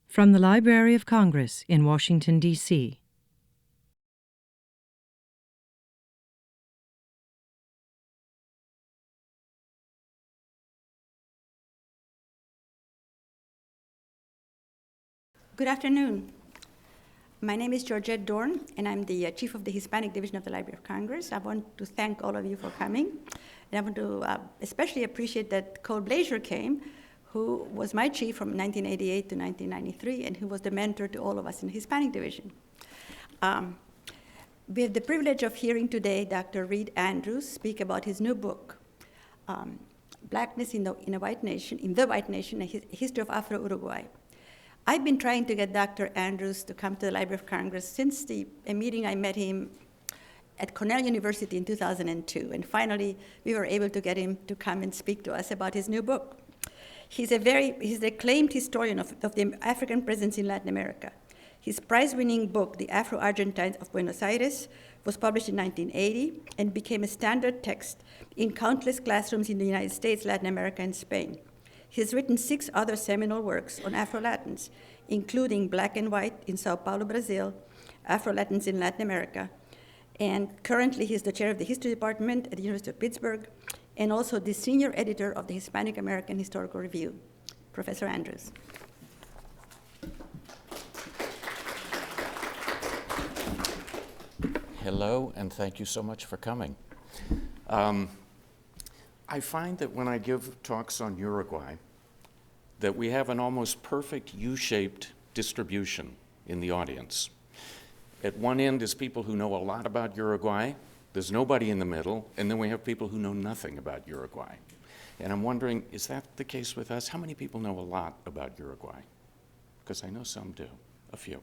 From the Library of Congress in Washington, D.C. Good afternoon. My name is Georgette Dorn, and I'm the Chief of the Hispanic Division of the Library of Congress. I want to thank all of you for coming. And I want to especially appreciate that Cole Blazier came, who was my chief from 1988 to 1993, and who was the mentor to all of us in the Hispanic Division. We have the privilege of hearing today Dr. Reid Andrews speak about his new book, Blackness in the White Nation, a History of Afro-Uruguay. I've been trying to get Dr. Andrews to come to the Library of Congress since a meeting I met him at Cornell University in 2002, and finally we were able to get him to come and speak to us about his new book. He's an acclaimed historian of the African presence in Latin America. His prize-winning book, The Afro-Argentines of Buenos Aires, was published in 1980 and became a standard text in countless classrooms in the United States, Latin America, and Spain. He has written 6 other seminal works on Afro-Latins, including Black and White in Sao Paulo, Brazil, Afro-Latins in Latin America, and currently he's the chair of the history department at the University of Pittsburgh, and also the senior editor of the Hispanic American Historical Review. Professor Andrews. Hello, and thank you so much for coming. I find that when I give talks on Uruguay, that we have an almost perfect U-shaped distribution in the audience. At one end is people who know a lot about Uruguay, there's nobody in the middle, and then we have people who know nothing about Uruguay. And I'm wondering, is that the case with us? How many people know a lot about Uruguay? Because I know some do, a few.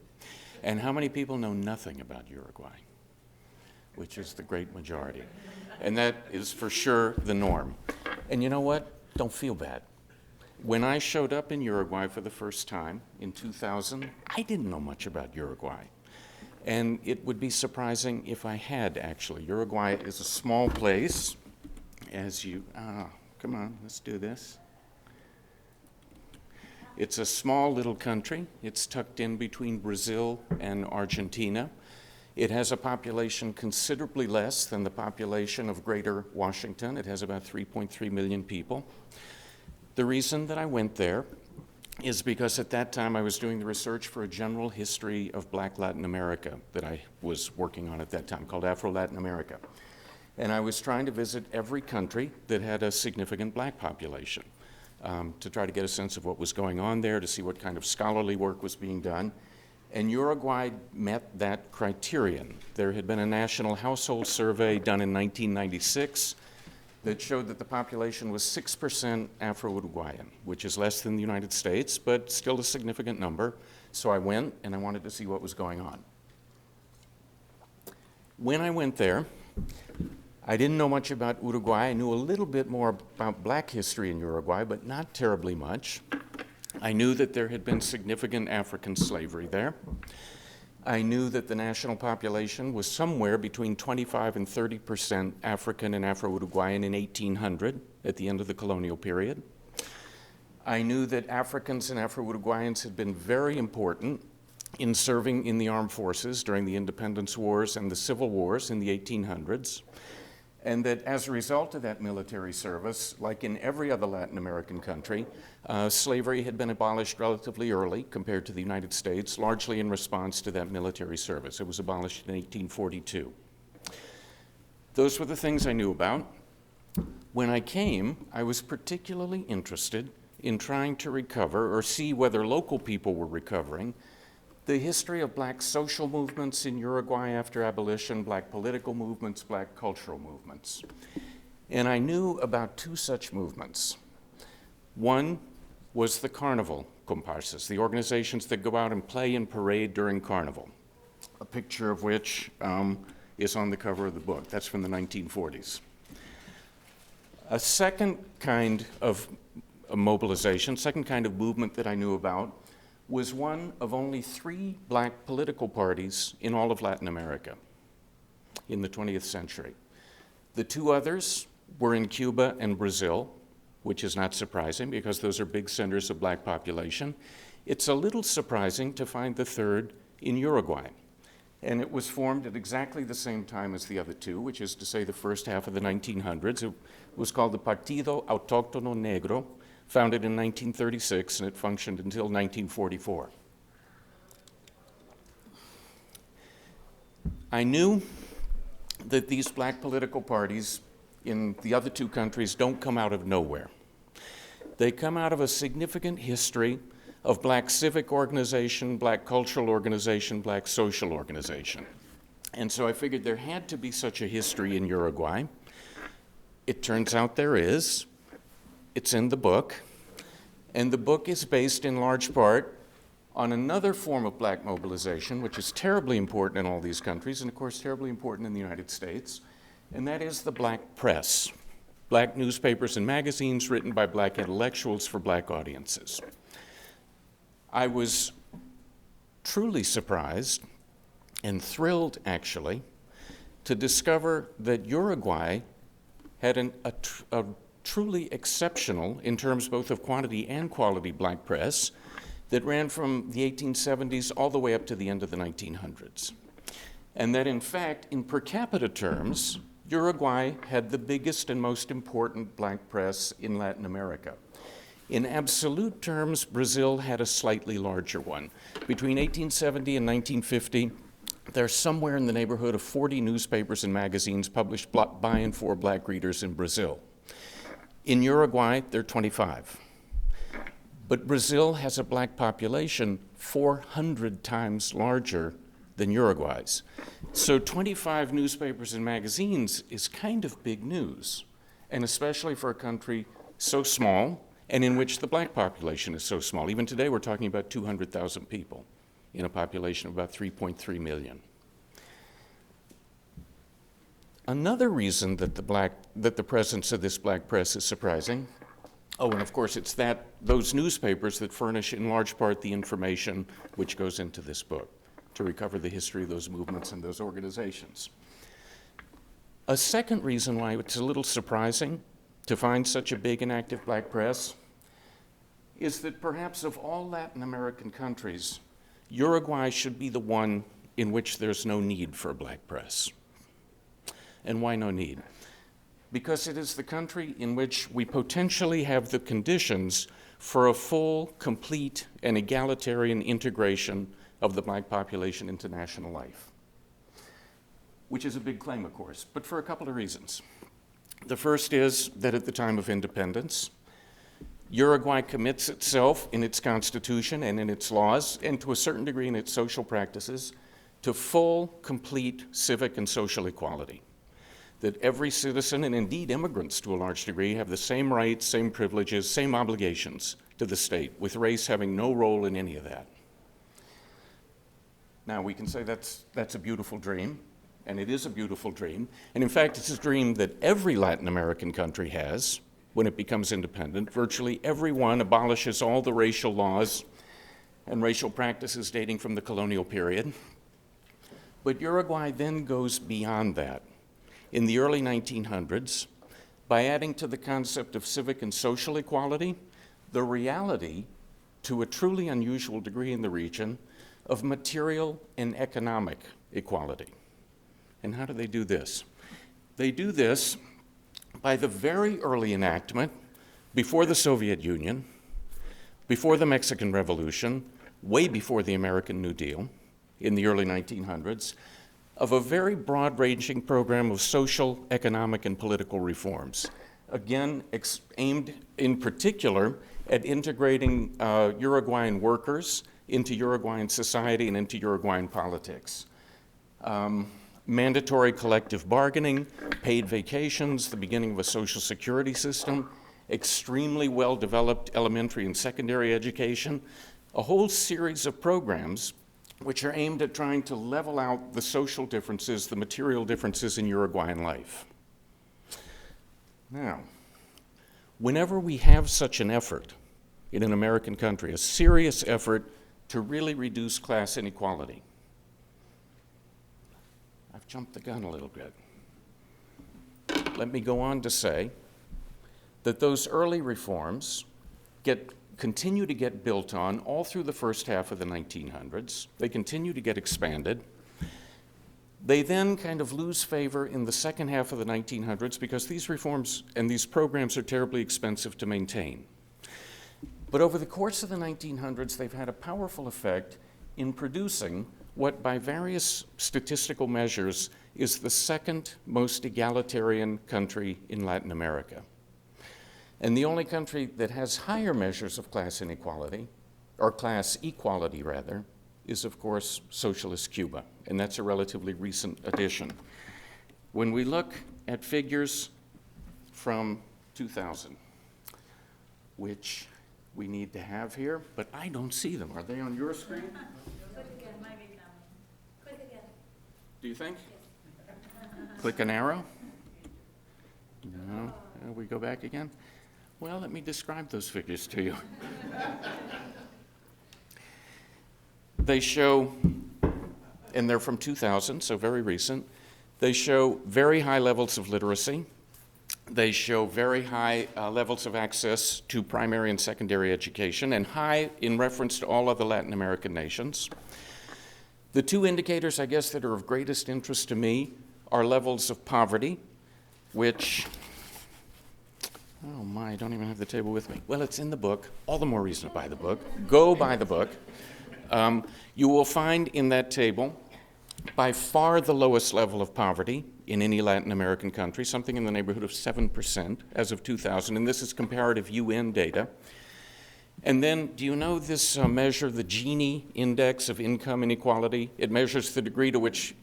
And how many people know nothing about Uruguay? Which is the great majority. And that is for sure the norm. And you know what? Don't feel bad. When I showed up in Uruguay for the first time in 2000, I didn't know much about Uruguay. And it would be surprising if I had, actually. Uruguay is a small place, come on, let's do this. It's a small little country. It's tucked in between Brazil and Argentina. It has a population considerably less than the population of Greater Washington. It has about 3.3 million people. The reason that I went there is because at that time I was doing the research for a general history of Black Latin America that I was working on at that time, called Afro-Latin America. And I was trying to visit every country that had a significant Black population to try to get a sense of what was going on there, to see what kind of scholarly work was being done. And Uruguay met that criterion. There had been a national household survey done in 1996 that showed that the population was 6% Afro-Uruguayan, which is less than the United States, but still a significant number. So I went, and I wanted to see what was going on. When I went there, I didn't know much about Uruguay. I knew a little bit more about Black history in Uruguay, but not terribly much. I knew that there had been significant African slavery there. I knew that the national population was somewhere between 25 and 30% African and Afro-Uruguayan in 1800, at the end of the colonial period. I knew that Africans and Afro-Uruguayans had been very important in serving in the armed forces during the independence wars and the civil wars in the 1800s. And that as a result of that military service, like in every other Latin American country, slavery had been abolished relatively early compared to the United States, largely in response to that military service. It was abolished in 1842. Those were the things I knew about. When I came, I was particularly interested in trying to recover or see whether local people were recovering the history of Black social movements in Uruguay after abolition, Black political movements, Black cultural movements. And I knew about 2 such movements. One was the carnival comparsas, the organizations that go out and play and parade during carnival, a picture of which is on the cover of the book. That's from the 1940s. A second kind of mobilization, second kind of movement that I knew about was one of only 3 Black political parties in all of Latin America in the 20th century. The 2 others were in Cuba and Brazil, which is not surprising because those are big centers of Black population. It's a little surprising to find the third in Uruguay. And it was formed at exactly the same time as the other two, which is to say the first half of the 1900s. It was called the Partido Autóctono Negro, founded in 1936, and it functioned until 1944. I knew that these black political parties in the other two countries don't come out of nowhere. They come out of a significant history of black civic organization, black cultural organization, black social organization. And so I figured there had to be such a history in Uruguay. It turns out there is. It's in the book. And the book is based in large part on another form of black mobilization, which is terribly important in all these countries, and of course terribly important in the United States, and that is the black press. Black newspapers and magazines written by black intellectuals for black audiences. I was truly surprised and thrilled, actually, to discover that Uruguay had a truly exceptional, in terms both of quantity and quality, black press that ran from the 1870s all the way up to the end of the 1900s. And that, in fact, in per capita terms, Uruguay had the biggest and most important black press in Latin America. In absolute terms, Brazil had a slightly larger one. Between 1870 and 1950, there's somewhere in the neighborhood of 40 newspapers and magazines published by and for black readers in Brazil. In Uruguay, there are 25. But Brazil has a black population 400 times larger than Uruguay's. So 25 newspapers and magazines is kind of big news, and especially for a country so small and in which the black population is so small. Even today, we're talking about 200,000 people in a population of about 3.3 million. Another reason that the presence of this black press is surprising, oh, and of course it's those newspapers that furnish in large part the information which goes into this book to recover the history of those movements and those organizations. A second reason why it's a little surprising to find such a big and active black press is that perhaps of all Latin American countries, Uruguay should be the one in which there's no need for a black press. And why no need? Because it is the country in which we potentially have the conditions for a full, complete, and egalitarian integration of the black population into national life, which is a big claim, of course, but for a couple of reasons. The first is that at the time of independence, Uruguay commits itself in its constitution and in its laws, and to a certain degree in its social practices, to full, complete civic and social equality. That every citizen, and indeed immigrants to a large degree, have the same rights, same privileges, same obligations to the state, with race having no role in any of that. Now, we can say that's a beautiful dream, and it is a beautiful dream. And in fact, it's a dream that every Latin American country has when it becomes independent. Virtually everyone abolishes all the racial laws and racial practices dating from the colonial period. But Uruguay then goes beyond that. In the early 1900s, by adding to the concept of civic and social equality, the reality, to a truly unusual degree in the region, of material and economic equality. And how do they do this? They do this by the very early enactment, before the Soviet Union, before the Mexican Revolution, way before the American New Deal in the early 1900s, of a very broad-ranging program of social, economic, and political reforms. Again, aimed in particular at integrating Uruguayan workers into Uruguayan society and into Uruguayan politics. Mandatory collective bargaining, paid vacations, the beginning of a social security system, extremely well-developed elementary and secondary education, a whole series of programs which are aimed at trying to level out the social differences, the material differences in Uruguayan life. Now, whenever we have such an effort in an American country, a serious effort to really reduce class inequality, I've jumped the gun a little bit. Let me go on to say that those early reforms get continue to get built on all through the first half of the 1900s. They continue to get expanded. They then kind of lose favor in the second half of the 1900s because these reforms and these programs are terribly expensive to maintain. But over the course of the 1900s, they've had a powerful effect in producing what, by various statistical measures, is the second most egalitarian country in Latin America. And the only country that has higher measures of class inequality, or class equality rather, is of course socialist Cuba, and that's a relatively recent addition. When we look at figures from 2000, which we need to have here, but I don't see them. Are they on your screen? Click again, click again. Do you think? Click an arrow? No. We go back again? Well, let me describe those figures to you. They show, and they're from 2000, so very recent, they show very high levels of literacy. They show very high levels of access to primary and secondary education, and high in reference to all other Latin American nations. The two indicators, I guess, that are of greatest interest to me are levels of poverty, which, oh my, I don't even have the table with me. Well, it's in the book. All the more reason to buy the book. Go buy the book. You will find in that table by far the lowest level of poverty in any Latin American country, something in the neighborhood of 7% as of 2000, and this is comparative UN data. And then, do you know this measure, the Gini index of income inequality? It measures the degree to which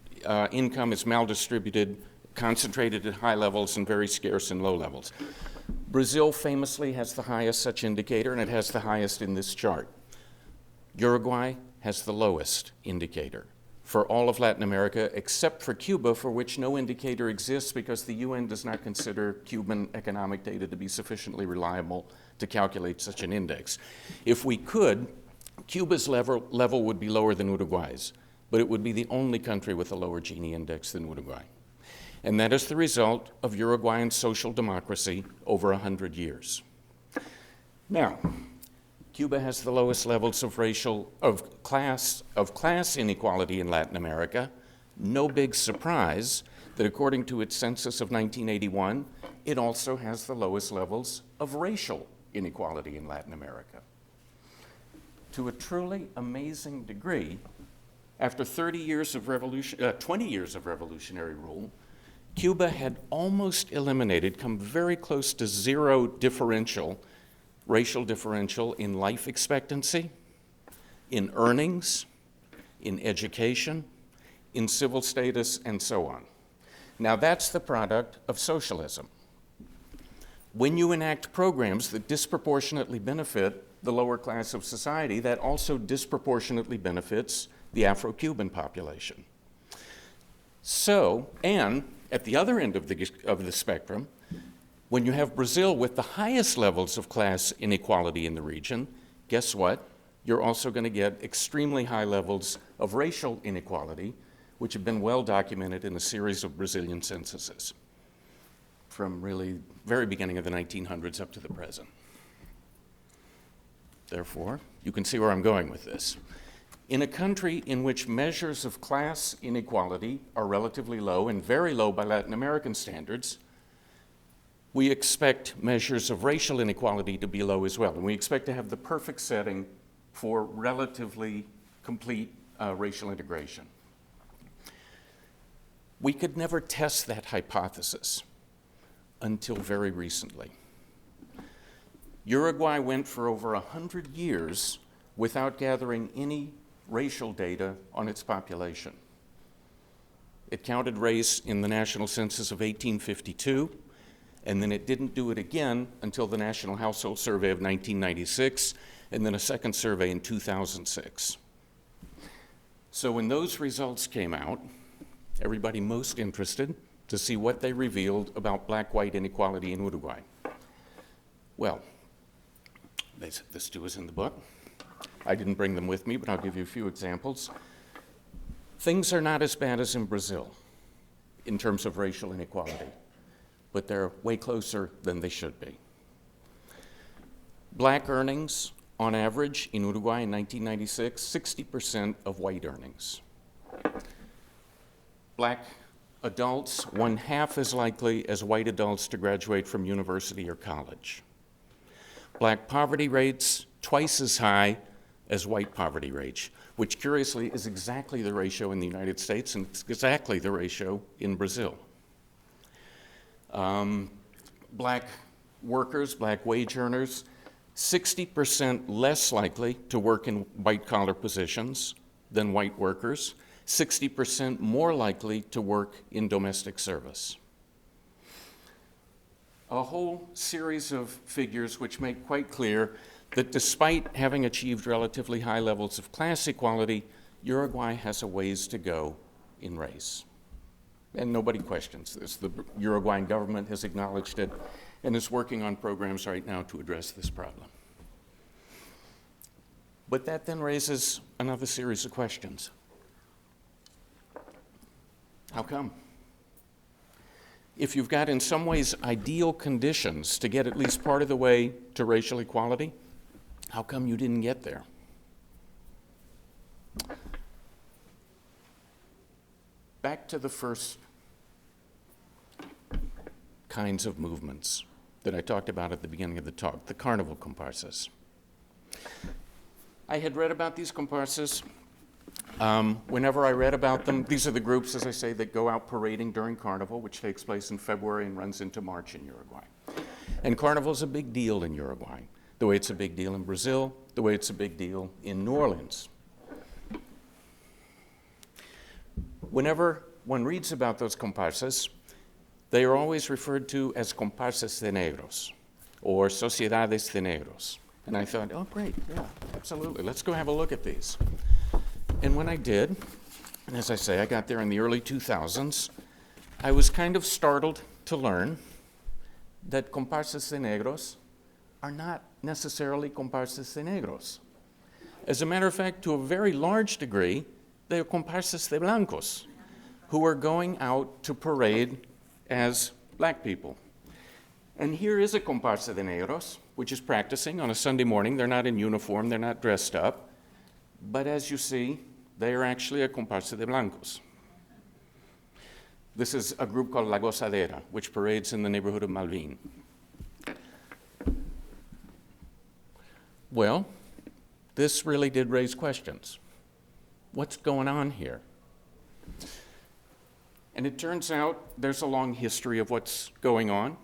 income is maldistributed, concentrated at high levels, and very scarce in low levels. Brazil famously has the highest such indicator, and it has the highest in this chart. Uruguay has the lowest indicator for all of Latin America, except for Cuba, for which no indicator exists because the UN does not consider Cuban economic data to be sufficiently reliable to calculate such an index. If we could, Cuba's level would be lower than Uruguay's, but it would be the only country with a lower Gini index than Uruguay. And that is the result of Uruguayan social democracy over 100 years. Now, Cuba has the lowest levels of class inequality in Latin America. No big surprise that according to its census of 1981, it also has the lowest levels of racial inequality in Latin America. To a truly amazing degree, after 20 years of revolutionary rule, Cuba had almost eliminated, come very close to zero racial differential in life expectancy, in earnings, in education, in civil status, and so on. Now that's the product of socialism. When you enact programs that disproportionately benefit the lower class of society, that also disproportionately benefits the Afro-Cuban population. So, and at the other end of the spectrum, when you have Brazil with the highest levels of class inequality in the region, guess what? You're also going to get extremely high levels of racial inequality, which have been well documented in a series of Brazilian censuses from really very beginning of the 1900s up to the present. Therefore, you can see where I'm going with this. In a country in which measures of class inequality are relatively low and very low by Latin American standards, we expect measures of racial inequality to be low as well. And we expect to have the perfect setting for relatively complete racial integration. We could never test that hypothesis until very recently. Uruguay went for over 100 years without gathering any racial data on its population. It counted race in the national census of 1852, and then it didn't do it again until the National Household Survey of 1996, and then a second survey in 2006. So when those results came out, everybody most interested to see what they revealed about black-white inequality in Uruguay. Well, this too is in the book. I didn't bring them with me, but I'll give you a few examples. Things are not as bad as in Brazil in terms of racial inequality, but they're way closer than they should be. Black earnings on average, in Uruguay in 1996, 60% of white earnings. Black adults, 1/2 as likely as white adults to graduate from university or college. Black poverty rates, twice as high as white poverty rates, which curiously is exactly the ratio in the United States and it's exactly the ratio in Brazil. Black workers, black wage earners, 60% less likely to work in white-collar positions than white workers, 60% more likely to work in domestic service. A whole series of figures which make quite clear that despite having achieved relatively high levels of class equality, Uruguay has a ways to go in race. And nobody questions this. The Uruguayan government has acknowledged it and is working on programs right now to address this problem. But that then raises another series of questions. How come? If you've got in some ways ideal conditions to get at least part of the way to racial equality, how come you didn't get there? Back to the first kinds of movements that I talked about at the beginning of the talk, the carnival comparsas. I had read about these comparsas. Whenever I read about them, these are the groups, as I say, that go out parading during Carnival, which takes place in February and runs into March in Uruguay. And Carnival's a big deal in Uruguay, the way it's a big deal in Brazil, the way it's a big deal in New Orleans. Whenever one reads about those comparsas, they are always referred to as comparsas de negros, or sociedades de negros. And I thought, oh, great, yeah, absolutely. Let's go have a look at these. And when I did, and as I say, I got there in the early 2000s, I was kind of startled to learn that comparsas de negros are not necessarily comparsas de negros. As a matter of fact, to a very large degree, they are comparsas de blancos, who are going out to parade as black people. And here is a comparsa de negros, which is practicing on a Sunday morning. They're not in uniform, they're not dressed up. But as you see, they are actually a comparsa de blancos. This is a group called La Gozadera, which parades in the neighborhood of Malvin. Well, this really did raise questions. What's going on here? And it turns out there's a long history of what's going on.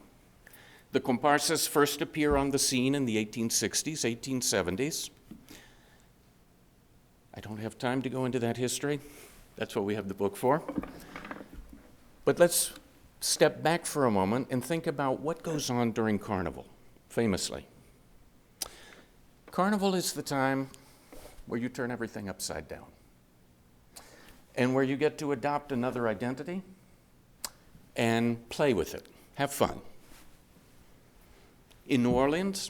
The comparsas first appear on the scene in the 1860s, 1870s. I don't have time to go into that history. That's what we have the book for. But let's step back for a moment and think about what goes on during Carnival, famously. Carnival is the time where you turn everything upside down and where you get to adopt another identity and play with it, have fun. In New Orleans,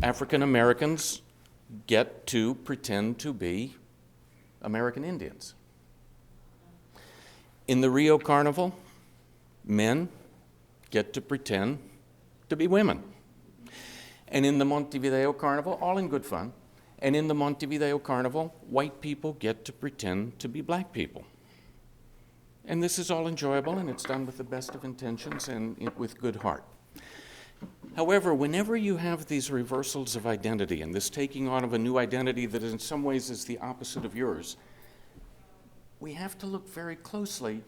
African Americans get to pretend to be American Indians. In the Rio Carnival, men get to pretend to be women. And in the Montevideo Carnival, all in good fun, and in the Montevideo Carnival, white people get to pretend to be black people. And this is all enjoyable, and it's done with the best of intentions and with good heart. However, whenever you have these reversals of identity and this taking on of a new identity that in some ways is the opposite of yours, we have to look very closely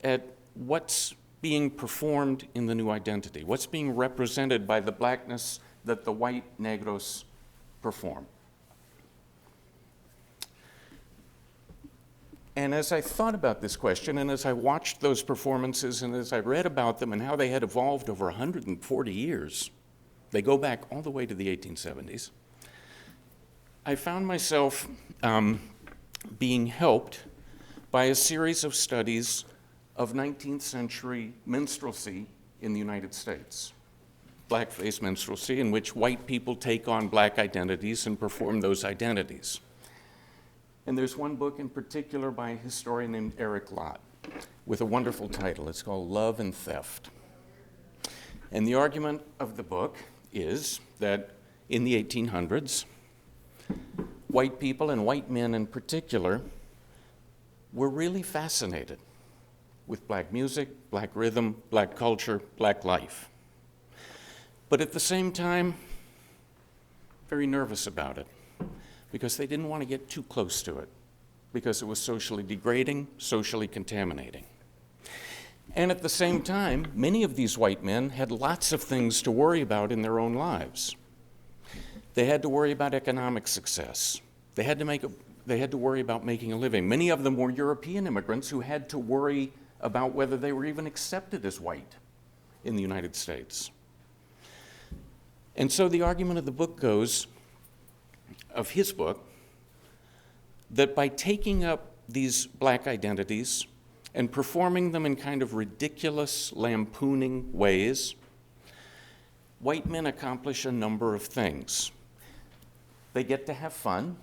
at what's being performed in the new identity, what's being represented by the blackness that the white negros perform. And as I thought about this question, and as I watched those performances, and as I read about them and how they had evolved over 140 years, they go back all the way to the 1870s, I found myself being helped by a series of studies of 19th century minstrelsy in the United States. Blackface minstrelsy, in which white people take on black identities and perform those identities. And there's one book in particular by a historian named Eric Lott with a wonderful title. It's called Love and Theft. And the argument of the book is that in the 1800s, white people, and white men in particular, were really fascinated with black music, black rhythm, black culture, black life. But at the same time, very nervous about it, because they didn't want to get too close to it, because it was socially degrading, socially contaminating. And at the same time, many of these white men had lots of things to worry about in their own lives. They had to worry about economic success. They had to worry about making a living. Many of them were European immigrants who had to worry about whether they were even accepted as white in the United States. And so the argument of the book goes, of his book, that by taking up these black identities and performing them in kind of ridiculous, lampooning ways, white men accomplish a number of things. They get to have fun.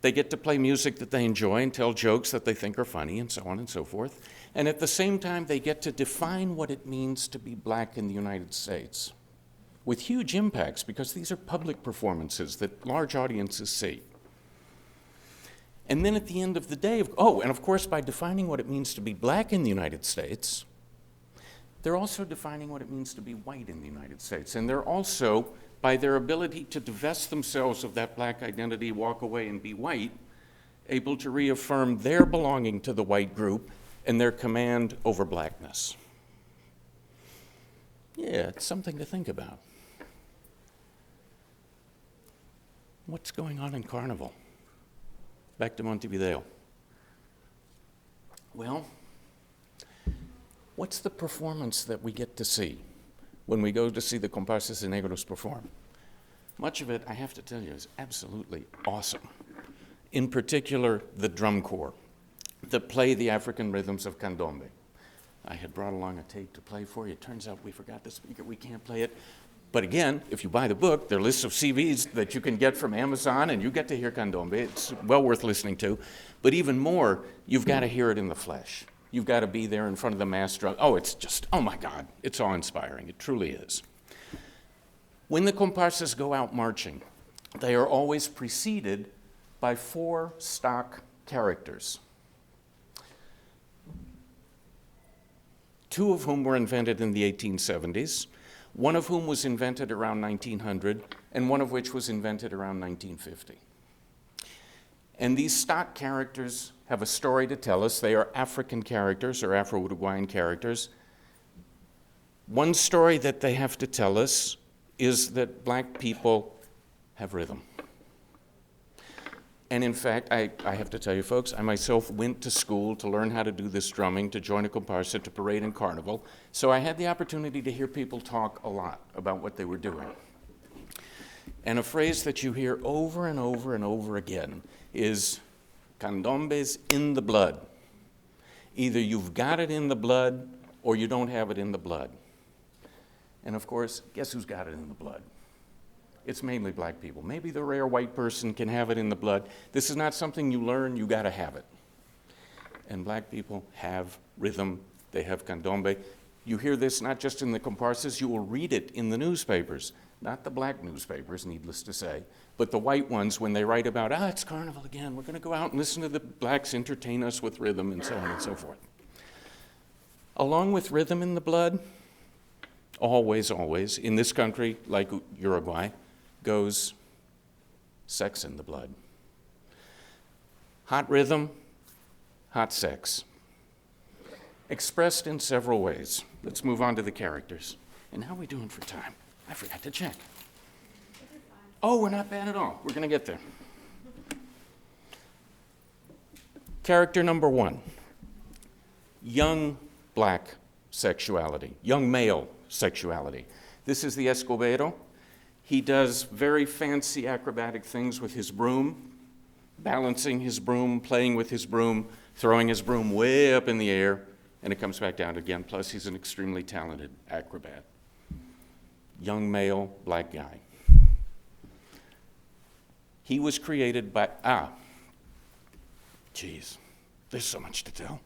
They get to play music that they enjoy and tell jokes that they think are funny, and so on and so forth. And at the same time, they get to define what it means to be black in the United States, with huge impacts, because these are public performances that large audiences see. And then at the end of the day, and of course, by defining what it means to be black in the United States, they're also defining what it means to be white in the United States. And they're also, by their ability to divest themselves of that black identity, walk away and be white, able to reaffirm their belonging to the white group and their command over blackness. Yeah, it's something to think about. What's going on in Carnival? Back to Montevideo. Well, what's the performance that we get to see when we go to see the Comparsas de Negros perform? Much of it, I have to tell you, is absolutely awesome. In particular, the drum corps that play the African rhythms of candombe. I had brought along a tape to play for you. It turns out we forgot the speaker. We can't play it. But again, if you buy the book, there are lists of CVs that you can get from Amazon, and you get to hear candombe. It's well worth listening to. But even more, you've got to hear it in the flesh. You've got to be there in front of the mass drum. Oh, it's just, oh my God, it's awe-inspiring. It truly is. When the comparsas go out marching, they are always preceded by 4 stock characters, 2 of whom were invented in the 1870s, one of whom was invented around 1900, and one of which was invented around 1950. And these stock characters have a story to tell us. They are African characters or Afro-Uruguayan characters. One story that they have to tell us is that black people have rhythm. And in fact, I have to tell you folks, I myself went to school to learn how to do this drumming, to join a comparsa, to parade in Carnival. So I had the opportunity to hear people talk a lot about what they were doing. And a phrase that you hear over and over and over again is candombe's in the blood. Either you've got it in the blood or you don't have it in the blood. And of course, guess who's got it in the blood? It's mainly black people. Maybe the rare white person can have it in the blood. This is not something you learn, you gotta have it. And black people have rhythm, they have candombe. You hear this not just in the comparsas, you will read it in the newspapers. Not the black newspapers, needless to say, but the white ones when they write about, it's Carnival again, we're gonna go out and listen to the blacks entertain us with rhythm and so on and so forth. Along with rhythm in the blood, always, in this country, like Uruguay, goes sex in the blood. Hot rhythm, hot sex. Expressed in several ways. Let's move on to the characters. And how are we doing for time? I forgot to check. Oh, we're not bad at all. We're going to get there. Character number 1, young black sexuality, young male sexuality. This is the Escobedo. He does very fancy acrobatic things with his broom, balancing his broom, playing with his broom, throwing his broom way up in the air, and it comes back down again. Plus, he's an extremely talented acrobat. Young male, black guy. He was created by, there's so much to tell.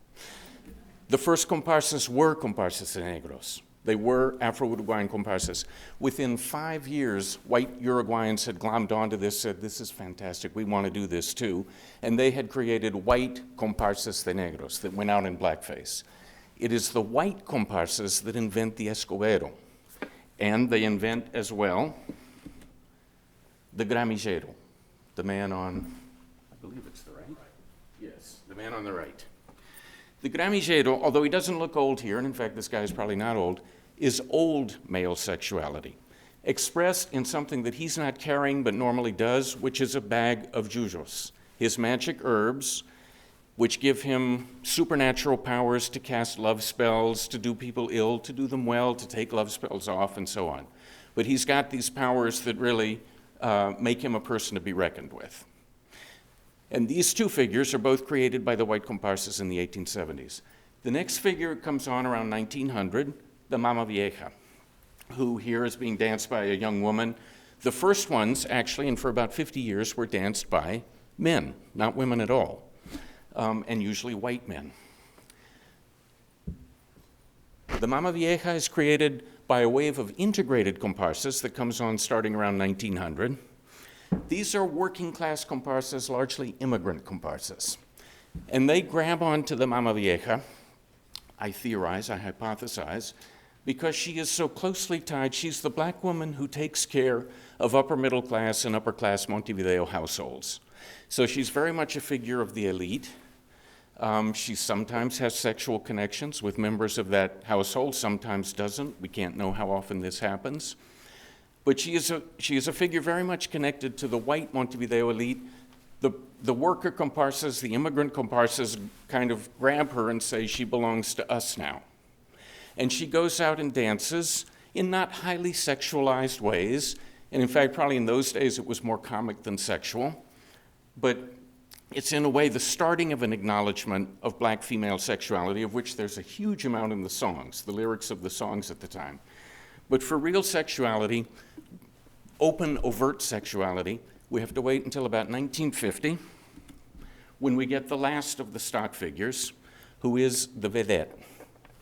The first comparsas were comparsas de negros. They were Afro-Uruguayan comparsas. Within 5 years, white Uruguayans had glommed onto this, said, this is fantastic, we want to do this too. And they had created white comparsas de negros that went out in blackface. It is the white comparsas that invent the escobero. And they invent as well the gramillero, the man on, I believe it's the right? Yes, the man on the right. The gramillero, although he doesn't look old here, and in fact this guy is probably not old, is old male sexuality, expressed in something that he's not carrying but normally does, which is a bag of jujos, his magic herbs, which give him supernatural powers to cast love spells, to do people ill, to do them well, to take love spells off, and so on. But he's got these powers that really make him a person to be reckoned with. And these two figures are both created by the white comparsas in the 1870s. The next figure comes on around 1900, the Mama Vieja, who here is being danced by a young woman. The first ones, actually, and for about 50 years, were danced by men, not women at all, and usually white men. The Mama Vieja is created by a wave of integrated comparsas that comes on starting around 1900. These are working class comparsas, largely immigrant comparsas. And they grab onto the Mama Vieja, I theorize, I hypothesize, because she is so closely tied. She's the black woman who takes care of upper middle class and upper class Montevideo households. So she's very much a figure of the elite. She sometimes has sexual connections with members of that household, sometimes doesn't. We can't know how often this happens. But she is a figure very much connected to the white Montevideo elite. The worker comparsas, the immigrant comparsas kind of grab her and say she belongs to us now. And she goes out and dances in not highly sexualized ways. And in fact, probably in those days it was more comic than sexual. But it's in a way the starting of an acknowledgement of black female sexuality, of which there's a huge amount in the songs, the lyrics of the songs at the time. But for real sexuality, open, overt sexuality, we have to wait until about 1950, when we get the last of the stock figures, who is the vedette,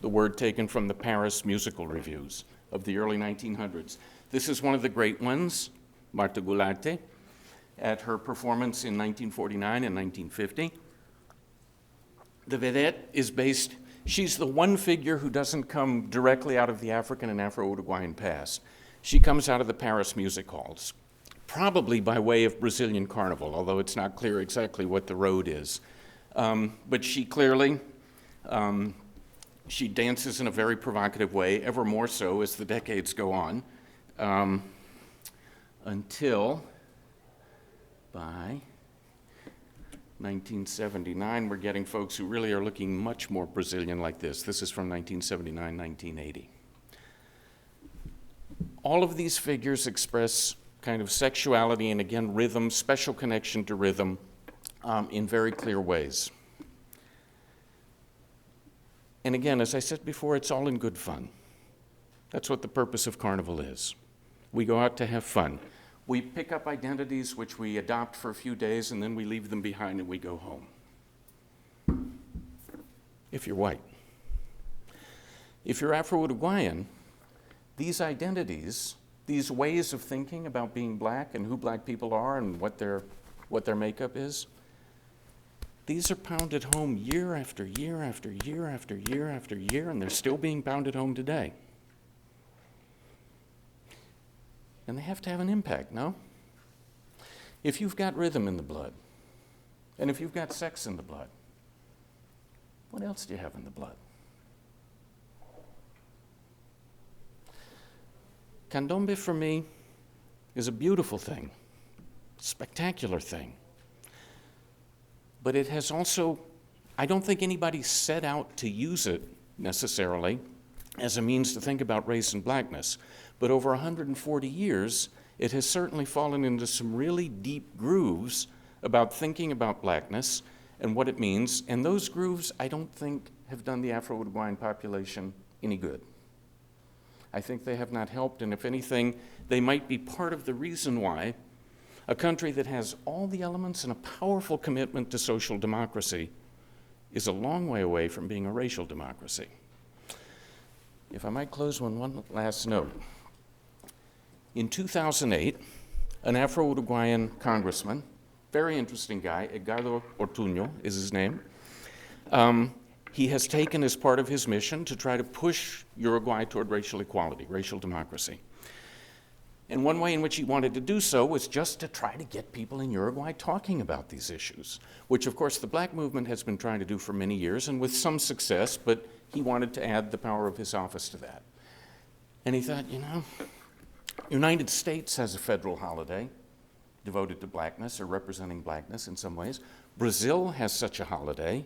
the word taken from the Paris musical reviews of the early 1900s. This is one of the great ones, Marta Gularte, at her performance in 1949 and 1950. The vedette is based, she's the one figure who doesn't come directly out of the African and Afro-Uruguayan past. She comes out of the Paris music halls, probably by way of Brazilian carnival, although it's not clear exactly what the road is. But she clearly, she dances in a very provocative way, ever more so as the decades go on, until by 1979, we're getting folks who really are looking much more Brazilian like this. This is from 1979, 1980. All of these figures express kind of sexuality and, again, rhythm, special connection to rhythm in very clear ways. And again, as I said before, it's all in good fun. That's what the purpose of Carnival is. We go out to have fun. We pick up identities which we adopt for a few days, and then we leave them behind and we go home. If you're white. If you're Afro-Uruguayan, these identities, these ways of thinking about being black and who black people are and what their makeup is, these are pounded home year after year after year after year after year, and they're still being pounded home today. And they have to have an impact, no? If you've got rhythm in the blood, and if you've got sex in the blood, what else do you have in the blood? Candombe for me is a beautiful thing, spectacular thing. But it has also, I don't think anybody set out to use it necessarily as a means to think about race and blackness. But over 140 years, it has certainly fallen into some really deep grooves about thinking about blackness and what it means. And those grooves, I don't think, have done the Afro-Uruguayan population any good. I think they have not helped, and if anything, they might be part of the reason why a country that has all the elements and a powerful commitment to social democracy is a long way away from being a racial democracy. if I might close on one last note. In 2008, an Afro-Uruguayan congressman, very interesting guy, Edgardo Ortuño is his name, he has taken as part of his mission to try to push Uruguay toward racial equality, racial democracy. And one way in which he wanted to do so was just to try to get people in Uruguay talking about these issues, which of course the black movement has been trying to do for many years and with some success, but he wanted to add the power of his office to that. And he thought, you know, United States has a federal holiday devoted to blackness or representing blackness in some ways. Brazil has such a holiday,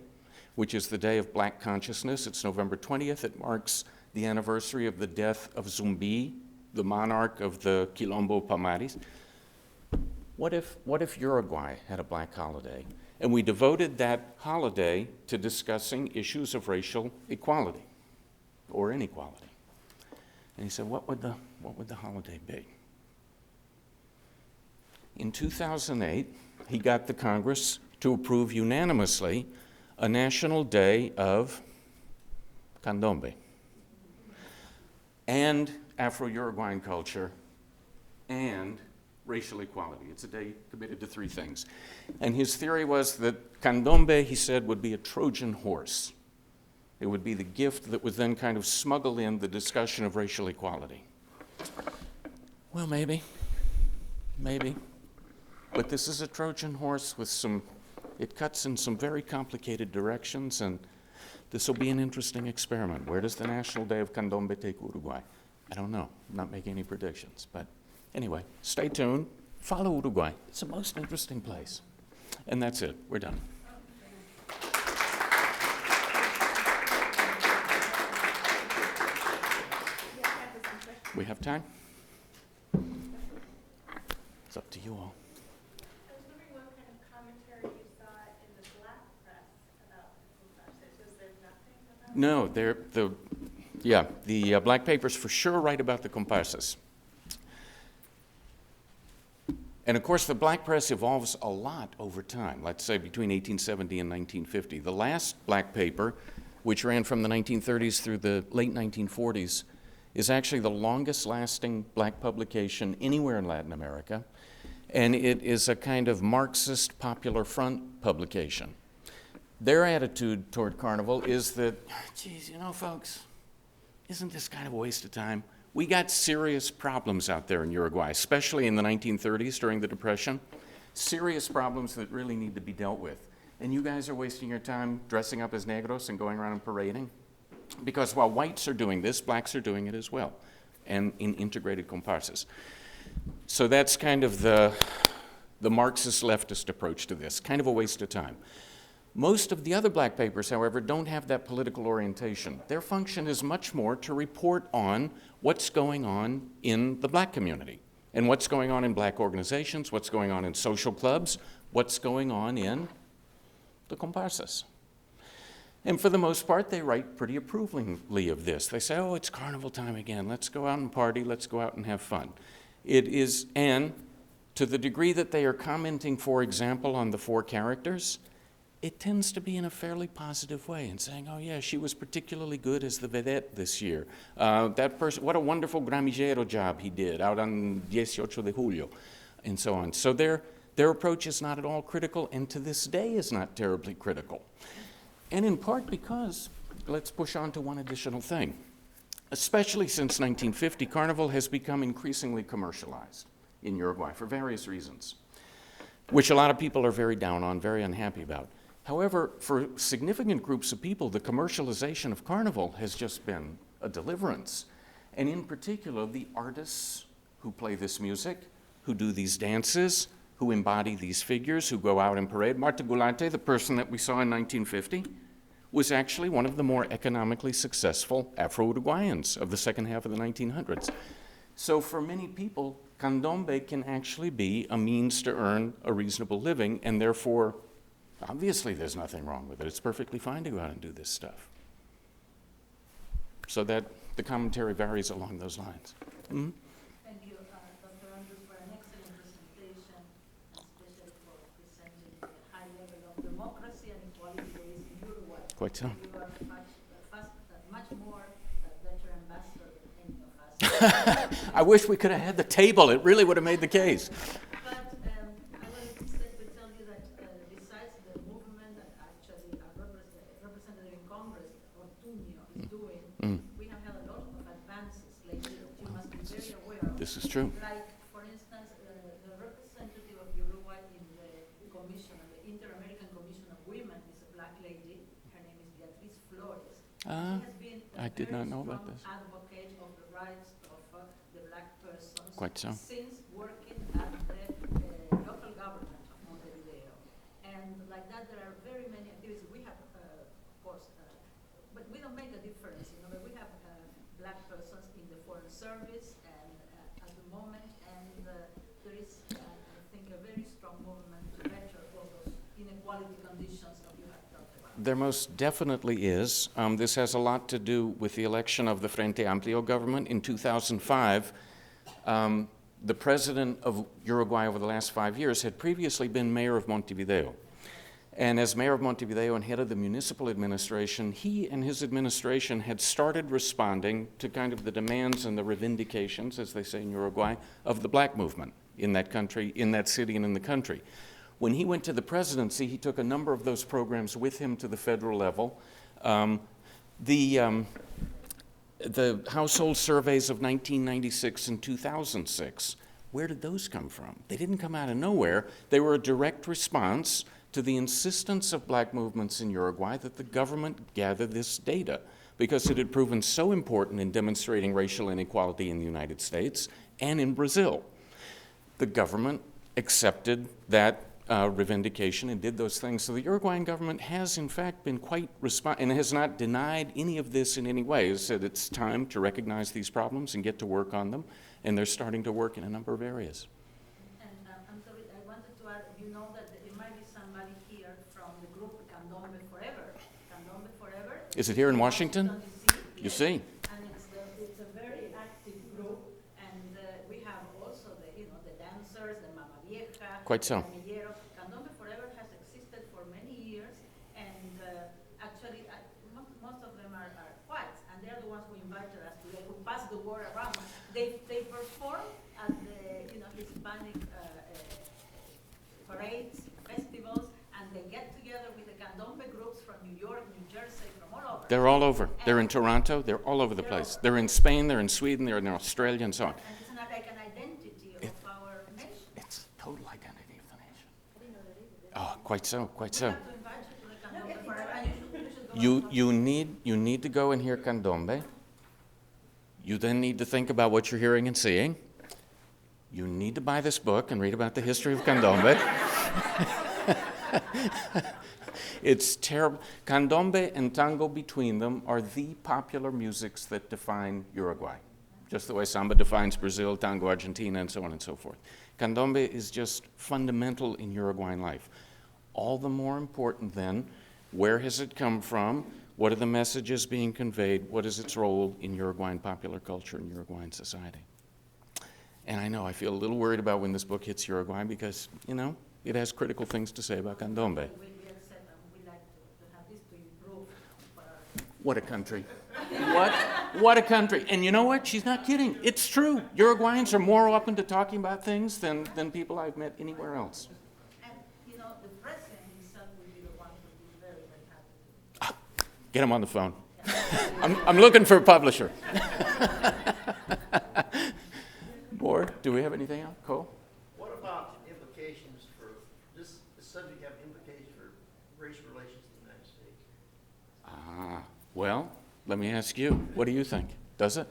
which is the Day of Black Consciousness. It's November 20th. It marks the anniversary of the death of Zumbi, the monarch of the Quilombo Palmares. What if Uruguay had a black holiday? And we devoted that holiday to discussing issues of racial equality or inequality. And he said, what would the holiday be? In 2008, he got the Congress to approve unanimously a national day of candombe and Afro-Uruguayan culture and racial equality. It's a day committed to three things. And his theory was that candombe, he said, would be a Trojan horse. It would be the gift that would then kind of smuggle in the discussion of racial equality. Well, maybe. But this is a Trojan horse with it cuts in some very complicated directions, and this will be an interesting experiment. Where does the National Day of Candombe take Uruguay? I don't know. I'm not making any predictions. But anyway, stay tuned. Follow Uruguay. It's the most interesting place. And that's it. We're done. We have time? It's up to you all. I was wondering what kind of commentary you saw in the black press about the process. Was there nothing about it? No, the black papers for sure write about the comparsas. And of course, the black press evolves a lot over time, let's say between 1870 and 1950. The last black paper, which ran from the 1930s through the late 1940s, is actually the longest lasting black publication anywhere in Latin America. And it is a kind of Marxist Popular Front publication. Their attitude toward Carnival is that, geez, you know, folks, isn't this kind of a waste of time? We got serious problems out there in Uruguay, especially in the 1930s during the Depression. Serious problems that really need to be dealt with. And you guys are wasting your time dressing up as negros and going around and parading? Because while whites are doing this, blacks are doing it as well, and in integrated comparsas. So that's kind of the Marxist leftist approach to this, kind of a waste of time. Most of the other black papers, however, don't have that political orientation. Their function is much more to report on what's going on in the black community, and what's going on in black organizations, what's going on in social clubs, what's going on in the comparsas. And for the most part, they write pretty approvingly of this. They say, oh, it's carnival time again. Let's go out and party. Let's go out and have fun. It is, and to the degree that they are commenting, for example, on the four characters, it tends to be in a fairly positive way and saying, oh, yeah, she was particularly good as the vedette this year. That person, what a wonderful gramillero job he did out on 18 de Julio, and so on. So their approach is not at all critical, and to this day is not terribly critical. And in part because, let's push on to one additional thing. Especially since 1950, Carnival has become increasingly commercialized in Uruguay for various reasons, which a lot of people are very down on, very unhappy about. However, for significant groups of people, the commercialization of Carnival has just been a deliverance. And in particular, the artists who play this music, who do these dances, who embody these figures, who go out and parade. Marta Gularte, the person that we saw in 1950, was actually one of the more economically successful Afro-Uruguayans of the second half of the 1900s. So for many people, candombe can actually be a means to earn a reasonable living, and therefore, obviously there's nothing wrong with it. It's perfectly fine to go out and do this stuff. So that the commentary varies along those lines. Mm-hmm. Thank you, Dr. Andrews, for an excellent presentation, especially for presenting the high level of democracy and equality days in Uruguay. Quite so. You are much more better ambassador I wish we could have had the table. It really would have made the case. But I wanted to tell you that besides the movement that actually a representative in Congress, Ortuño, is doing, we have had a lot of advances lately that you must be very aware of. This is true. Like, for instance, the representative of Uruguay in the commission, the Inter-American Commission of Women, is a black lady. Her name is Beatriz Flores. She has been a I did very not know about strong this. advocate of the rights of the black persons Quite so. since working at the local government of Montevideo. And like that, there are very many activities. We have, of course, but we don't make a difference, but we have black persons in the foreign service and at the moment, and there is, I think, a very strong movement to better all those inequality conditions that you have talked about. There most definitely is. This has a lot to do with the election of the Frente Amplio government in 2005. The president of Uruguay over the last 5 years had previously been mayor of Montevideo. And as mayor of Montevideo and head of the municipal administration, he and his administration had started responding to kind of the demands and the reivindications, as they say in Uruguay, of the black movement in that country, in that city and in the country. When he went to the presidency, he took a number of those programs with him to the federal level. The household surveys of 1996 and 2006, where did those come from? They didn't come out of nowhere. They were a direct response to the insistence of black movements in Uruguay that the government gather this data because it had proven so important in demonstrating racial inequality in the United States and in Brazil. The government accepted that reivindication and did those things. So the Uruguayan government has, in fact, been quite and has not denied any of this in any way. It said it's time to recognize these problems and get to work on them, and they're starting to work in a number of areas. And I'm sorry, I wanted to add, you know that there might be somebody here from the group Candombe Forever. Candombe Forever. Is it here in Washington? DC. You see. And it's a very active group, and we have also the dancers, the Mama Vieja. Quite so. Candombe Forever has existed for many years, and actually most of them are whites, and they're the ones who invited us today, who pass the word around. They perform at the Hispanic parades, festivals, and they get together with the Candombe groups from New York, New Jersey, from all over. They're all over. They're in Toronto. They're all over the place. They're in Spain. They're in Sweden. They're in Australia and so on. And it's not like an identity of our nation. It's total identity of the nation. Oh, quite so, quite so. We have to invite you to the Candombe Forever, and you should go. You need to go and hear Candombe. You then need to think about what you're hearing and seeing. You need to buy this book and read about the history of Candombe. It's terrible. Candombe and tango between them are the popular musics that define Uruguay, just the way samba defines Brazil, tango Argentina, and so on and so forth. Candombe is just fundamental in Uruguayan life. All the more important then, where has it come from? What are the messages being conveyed? What is its role in Uruguayan popular culture and Uruguayan society? And I know I feel a little worried about when this book hits Uruguay because, it has critical things to say about Candombe. We accept and we like to have this to improve. What a country. What a country. And you know what? She's not kidding. It's true. Uruguayans are more open to talking about things than people I've met anywhere else. And, the president himself will be the one who will be very, very happy to. Get him on the phone. I'm looking for a publisher. More? Do we have anything else? Cole? What about implications for this subject have implications for race relations in the United States? Well, let me ask you. What do you think? Does it?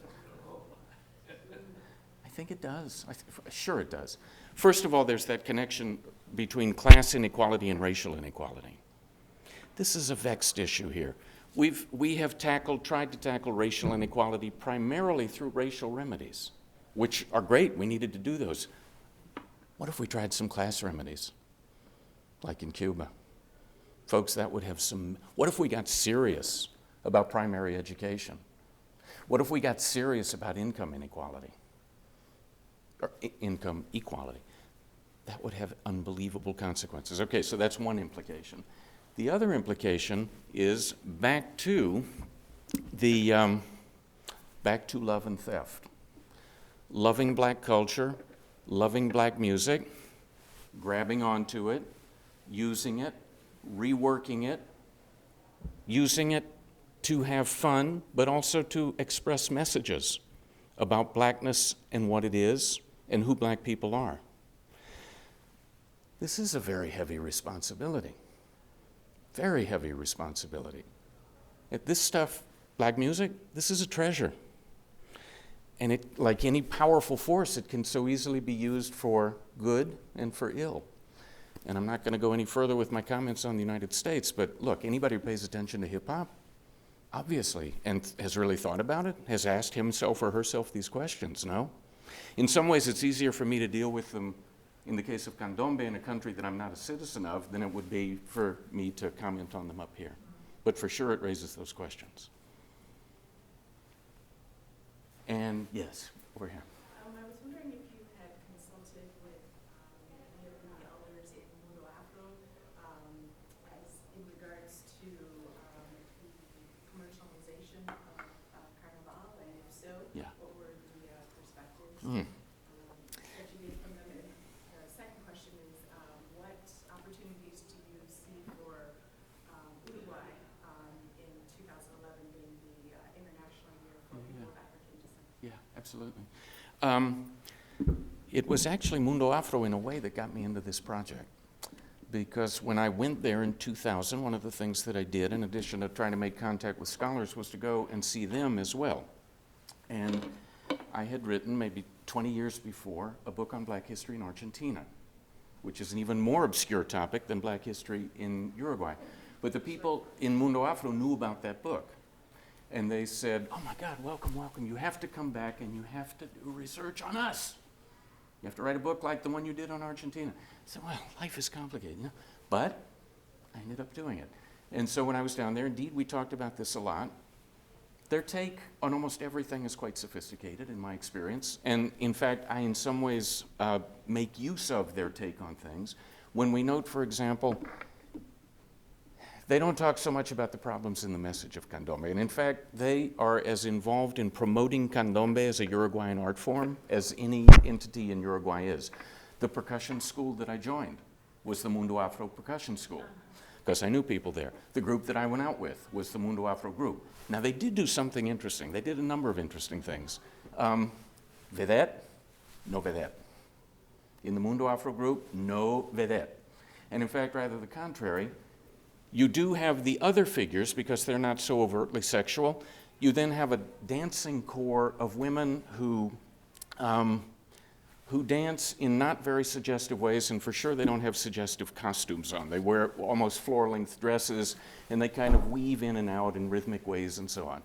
I think it does. Sure it does. First of all, there's that connection between class inequality and racial inequality. This is a vexed issue here. We have tried to tackle racial inequality primarily through racial remedies, which are great. We needed to do those. What if we tried some class remedies, like in Cuba? Folks, that would have some. What if we got serious about primary education? What if we got serious about income inequality? Or income equality? That would have unbelievable consequences. Okay, so that's one implication. The other implication is back to love and theft. loving black culture, loving black music, grabbing onto it, using it, reworking it, using it to have fun, but also to express messages about blackness and what it is and who black people are. This is a very heavy responsibility. Very heavy responsibility. This stuff, black music, this is a treasure. And it, like any powerful force, it can so easily be used for good and for ill. And I'm not going to go any further with my comments on the United States, but look, anybody who pays attention to hip-hop, obviously, and has really thought about it, has asked himself or herself these questions, no? In some ways, it's easier for me to deal with them in the case of candombe in a country that I'm not a citizen of than it would be for me to comment on them up here. But for sure, it raises those questions. And yes, over here. I was wondering if you had consulted with any of the elders in Mundo Afro as in regards to the commercialization of Carnival, and if so, Yeah. what were the perspectives Mm. that you gave from them? And the second question is, what opportunities do you see for Uruguay in 2011 being the International Year for People of African Descent? Yeah, absolutely. It was actually Mundo Afro in a way that got me into this project. Because when I went there in 2000, one of the things that I did, in addition to trying to make contact with scholars, was to go and see them as well. And I had written, maybe 20 years before, a book on black history in Argentina, which is an even more obscure topic than black history in Uruguay. But the people in Mundo Afro knew about that book. And they said, oh my God, welcome, welcome. You have to come back and you have to do research on us. You have to write a book like the one you did on Argentina. I said, well, life is complicated, you know? But I ended up doing it. And so when I was down there, indeed, we talked about this a lot. Their take on almost everything is quite sophisticated in my experience. And in fact, I in some ways make use of their take on things. When we note, for example, they don't talk so much about the problems in the message of candombe. And in fact, they are as involved in promoting candombe as a Uruguayan art form as any entity in Uruguay is. The percussion school that I joined was the Mundo Afro Percussion School, because I knew people there. The group that I went out with was the Mundo Afro group. Now, they did do something interesting. They did a number of interesting things. Vedette, no vedette. In the Mundo Afro group, no vedette. And in fact, rather the contrary, you do have the other figures, because they're not so overtly sexual. You then have a dancing corps of women who dance in not very suggestive ways, and for sure they don't have suggestive costumes on. They wear almost floor-length dresses, and they kind of weave in and out in rhythmic ways and so on.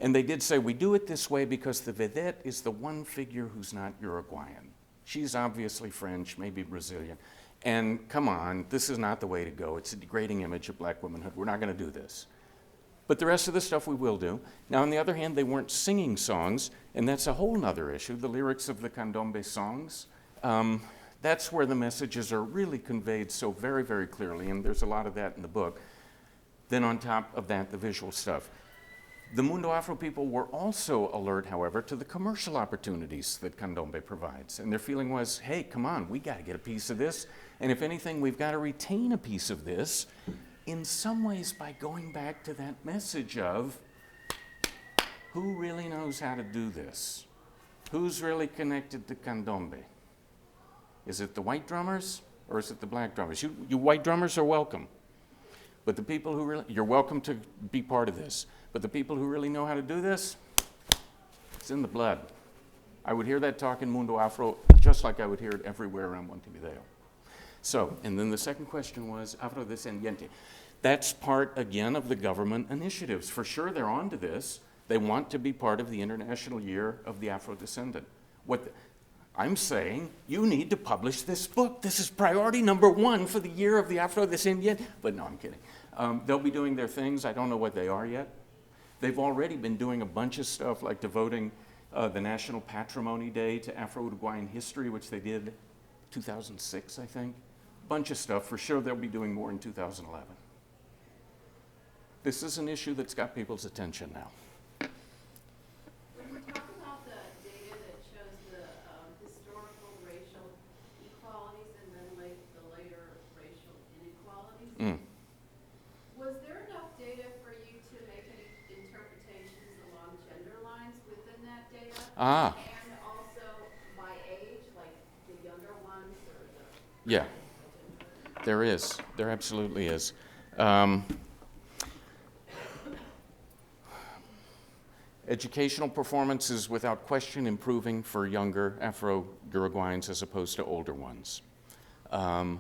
And they did say, we do it this way because the vedette is the one figure who's not Uruguayan. She's obviously French, maybe Brazilian. And come on, this is not the way to go. It's a degrading image of black womanhood. We're not going to do this. But the rest of the stuff we will do. Now, on the other hand, they weren't singing songs, and that's a whole other issue. The lyrics of the candombe songs, that's where the messages are really conveyed so very, very clearly, and there's a lot of that in the book. Then on top of that, the visual stuff. The Mundo Afro people were also alert, however, to the commercial opportunities that candombe provides. And their feeling was, hey, come on, we got to get a piece of this. And if anything, we've got to retain a piece of this in some ways by going back to that message of who really knows how to do this? Who's really connected to candombe? Is it the white drummers or is it the black drummers? You white drummers are welcome. But the people who really, you're welcome to be part of this. But the people who really know how to do this, it's in the blood. I would hear that talk in Mundo Afro just like I would hear it everywhere around Montevideo. So, and then the second question was Afrodescendiente. That's part, again, of the government initiatives. For sure, they're on to this. They want to be part of the International Year of the Afro-Descendant. I'm saying, you need to publish this book. This is priority number one for the Year of the Afro-Descendant. But no, I'm kidding. They'll be doing their things. I don't know what they are yet. They've already been doing a bunch of stuff like devoting the National Patrimony Day to Afro-Uruguayan history, which they did 2006, I think. Bunch of stuff. For sure, they'll be doing more in 2011. This is an issue that's got people's attention now. When you talk about the data that shows the Ah, And also by age, like the younger ones or the... yeah, there is. There absolutely is. Educational performance is without question improving for younger Afro-Uruguayans as opposed to older ones. I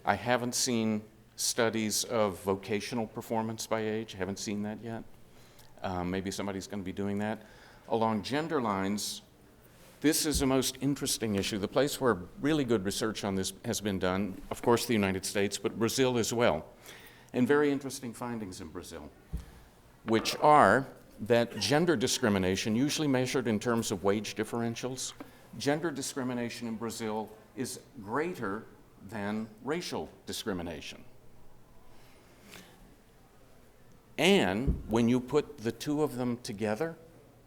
haven't seen studies of vocational performance by age. Haven't seen that yet. Maybe somebody's going to be doing that. Along gender lines, this is the most interesting issue. The place where really good research on this has been done, of course, the United States, but Brazil as well. And very interesting findings in Brazil, which are that gender discrimination, usually measured in terms of wage differentials, gender discrimination in Brazil is greater than racial discrimination. And when you put the two of them together,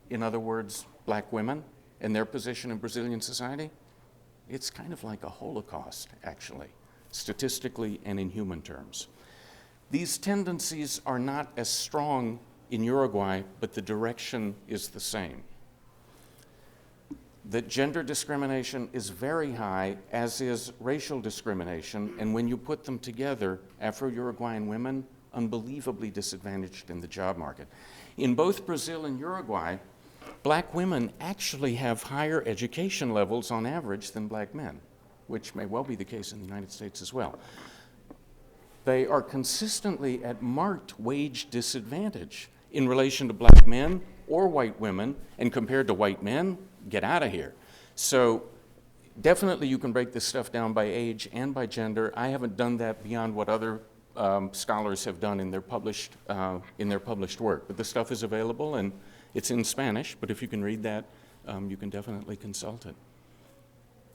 in other words, black women and their position in Brazilian society, it's kind of like a Holocaust, actually, statistically and in human terms. These tendencies are not as strong in Uruguay, but the direction is the same. That gender discrimination is very high, as is racial discrimination, and when you put them together, Afro-Uruguayan women unbelievably disadvantaged in the job market. In both Brazil and Uruguay, black women actually have higher education levels on average than black men, which may well be the case in the United States as well. They are consistently at marked wage disadvantage in relation to black men or white women, and compared to white men, get out of here. So definitely you can break this stuff down by age and by gender. I haven't done that beyond what other scholars have done in their published work. But the stuff is available, and it's in Spanish, but if you can read that, you can definitely consult it.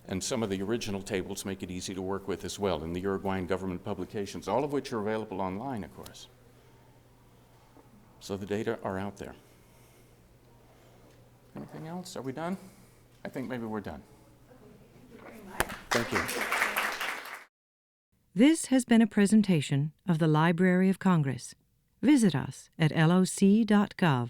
And some of the original tables make it easy to work with as well in the Uruguayan government publications, all of which are available online, of course. So the data are out there. Anything else? Are we done? I think maybe we're done. Thank you. This has been a presentation of the Library of Congress. Visit us at loc.gov.